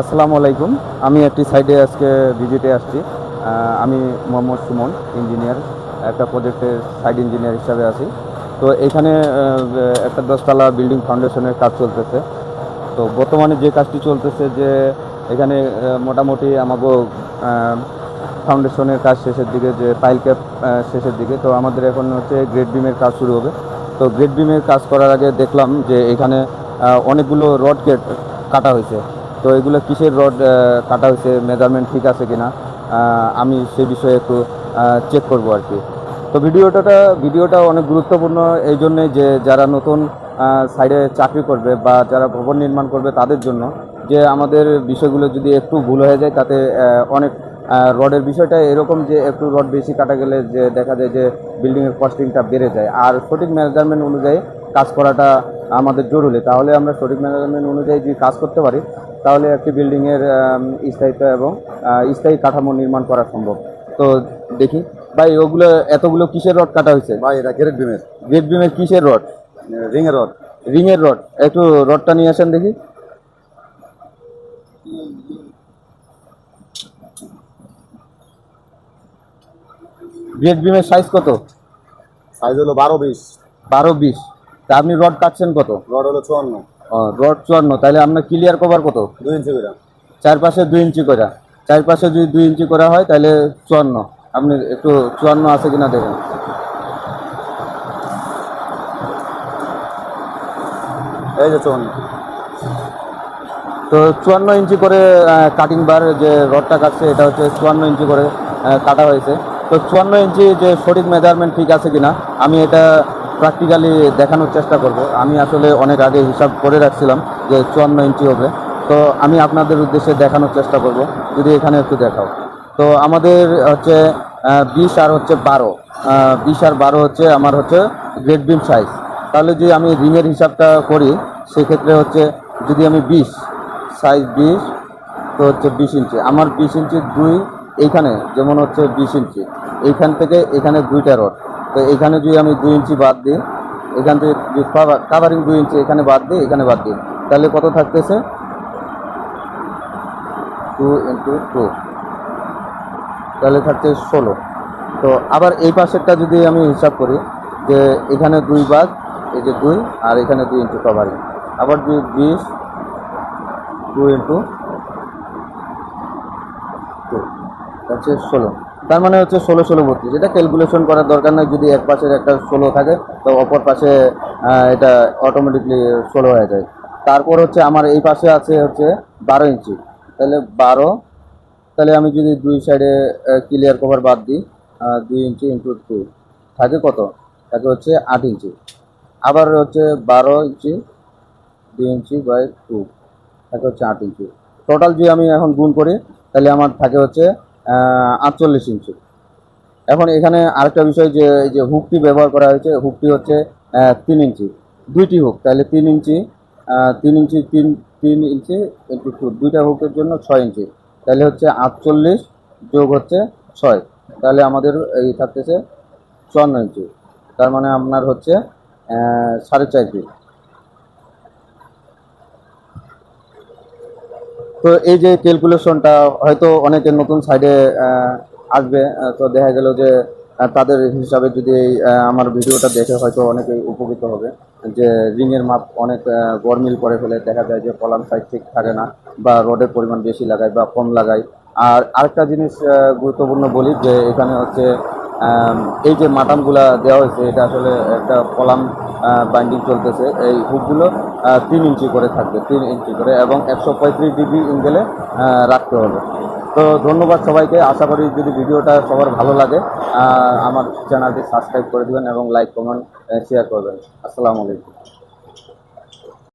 আসসালামু আলাইকুম। আমি একটি সাইডে আজকে ভিজিটে আসছি। আমি মোহাম্মদ সুমন, ইঞ্জিনিয়ার, একটা প্রজেক্টের সাইড ইঞ্জিনিয়ার হিসাবে আছি। তো এখানে একটা 10 তলা বিল্ডিং ফাউন্ডেশনের কাজ চলতেছে। তো বর্তমানে যে কাজটি চলতেছে যে এখানে মোটামুটি আমাগো ফাউন্ডেশনের কাজ শেষের দিকে, যে পাইল ক্যাপ শেষের দিকে। তো আমাদের এখন হচ্ছে গ্রেড বিমের কাজ শুরু হবে। তো গ্রেড বিমের কাজ করার আগে দেখলাম যে এখানে অনেকগুলো রড কাটা হয়েছে। তো এগুলো কিসের রড কাটা হয়েছে, মেজারমেন্ট ঠিক আছে কিনা, আমি সে বিষয়ে একটু চেক করব আর কি। তো ভিডিওটা অনেক গুরুত্বপূর্ণ এই জন্যে যে যারা নতুন সাইডে চাকরি করবে বা যারা ভবন নির্মাণ করবে তাদের জন্য, যে আমাদের বিষয়গুলো যদি একটু ভুল হয়ে যায় তাতে অনেক রডের বিষয়টা এরকম যে একটু রড বেশি কাটা গেলে যে দেখা যায় যে বিল্ডিংয়ের কস্টিংটা বেড়ে যায়। আর সঠিক মেজারমেন্ট অনুযায়ী কাজ করাটা আমাদের জরুরি। তাহলে আমরা সঠিক মেজারমেন্ট অনুযায়ী যদি কাজ করতে পারি তাহলে একটি বিল্ডিংয়ের স্থায়িত্ব এবং স্থায়ী কাঠামো নির্মাণ করা সম্ভব। তো দেখি ভাই, ওগুলো এতগুলো কিসের রড কাটা হয়েছে? ভাই এটা গ্রেড বিমের কিসের রড? রিঙের রড। রিংয়ের রড। একটু রডটা নিয়ে আসেন দেখি। গ্রেড বিমের সাইজ কত? সাইজ হলো 12-20। 12-20। তা আপনি রড কাটছেন কত? রড হলো 54। রড 54। তাহলে আপনার ক্লিয়ার কভার কত? 2 ইঞ্চি করে। চারপাশে 2 ইঞ্চি করে। চারপাশে যদি 2 ইঞ্চি করা হয় তাহলে 54। আপনি একটু 54 আছে কিনা দেখেন। এই যে 54। তো 54 ইঞ্চি করে কাটিং বার যে রডটা কাটছে এটা হচ্ছে 54 ইঞ্চি করে কাটা হয়েছে। তো 54 ইঞ্চি যে সঠিক মেজারমেন্ট ঠিক আছে কিনা আমি এটা প্র্যাকটিক্যালি দেখানোর চেষ্টা করব। আমি আসলে অনেক আগে হিসাব করে রাখছিলাম যে 54 ইঞ্চি হবে। তো আমি আপনাদের উদ্দেশ্যে দেখানোর চেষ্টা করব, যদি এখানে একটু দেখাও। তো আমাদের হচ্ছে 20 আর হচ্ছে 12, 20 আর 12 হচ্ছে আমার হচ্ছে গ্রেড বিম সাইজ। তাহলে যদি আমি রিংয়ের হিসাবটা করি সেক্ষেত্রে হচ্ছে যদি আমি 20 সাইজ 20, তো হচ্ছে 20 ইঞ্চি। আমার 20 ইঞ্চি দুই এইখানে যেমন হচ্ছে 20 ইঞ্চি, এইখান থেকে এখানে 2টা রড। তো এইখানে যদি আমি 2 ইঞ্চি বাদ দিই, এখান থেকে কাভারিং 2 ইঞ্চি এখানে বাদ দিই, এখানে বাদ দিই, তাহলে কত থাকতেছে? 2 × 2, তাহলে থাকছে 16। তো আবার এই পাশেরটা যদি আমি হিসাব করি যে এখানে 2 বাদ, এই যে 2 আর এখানে 2 ইঞ্চি কভারিং, আবার 20, 2 × 2 হচ্ছে 16। তার মানে হচ্ছে 16, 16, 32। এটা ক্যালকুলেশন করার দরকার নাই। যদি এক পাশের একটা 16 থাকে তো অপর পাশে এটা অটোমেটিকলি 16 হয়ে যায়। তারপর হচ্ছে আমার এই পাশে আছে হচ্ছে 12 ইঞ্চি, তাহলে 12। তাহলে আমি যদি দুই সাইডে ক্লিয়ার কভার বাদ দিই, 2 ইঞ্চি × 2 থাকে কত? থাকে হচ্ছে 8 ইঞ্চি। আবার হচ্ছে 12 ইঞ্চি, 2 ইঞ্চি/2 থাকে হচ্ছে 8 ইঞ্চি। টোটাল যদি আমি এখন গুণ করি তাহলে আমার থাকে হচ্ছে 48 ইঞ্চি। এখন এখানে আরেকটা বিষয় যে এই যে হুকটি ব্যবহার করা হয়েছে, হুকটি হচ্ছে 3 ইঞ্চি, দুইটি হুক। তাহলে 3 ইঞ্চি, 3 ইঞ্চি, 3 ইঞ্চি × 2, দুইটা হুকের জন্য 6 ইঞ্চি। তাহলে হচ্ছে 48 যোগ হচ্ছে 6, তাহলে আমাদের এই থাকতেছে 54 ইঞ্চি। তার মানে আপনার হচ্ছে 4.5 ফিট। তো এই যে ক্যালকুলেশনটা হয়তো অনেকে নতুন সাইডে আসবে, তো দেখা গেল যে তাদের হিসাবে যদি আমার ভিডিওটা দেখে হয়তো অনেকেই উপকৃত হবে। যে রিংয়ের মাপ অনেক গরমিল করে ফেলে, দেখা যায় যে কলাম সাইজ ঠিক থাকে না, বা রডের পরিমাণ বেশি লাগায় বা কম লাগায়। আর আরেকটা জিনিস গুরুত্বপূর্ণ বলি যে এখানে হচ্ছে এই যে মাটামগুলা দেওয়া হয়েছে এটা আসলে একটা কলাম বাইন্ডিং চলতেছে। এই হুকগুলো 3 ইঞ্চি করে থাকবে, 3 ইঞ্চি করে, এবং 135 ডিগ্রি এঙ্গেলে রাখতে হবে। তো ধন্যবাদ সবাইকে। আশা করি যদি ভিডিওটা সবার ভালো লাগে আমার চ্যানেলটি সাবস্ক্রাইব করে দেবেন এবং লাইক, কমেন্ট, শেয়ার করবেন। আসসালামু আলাইকুম।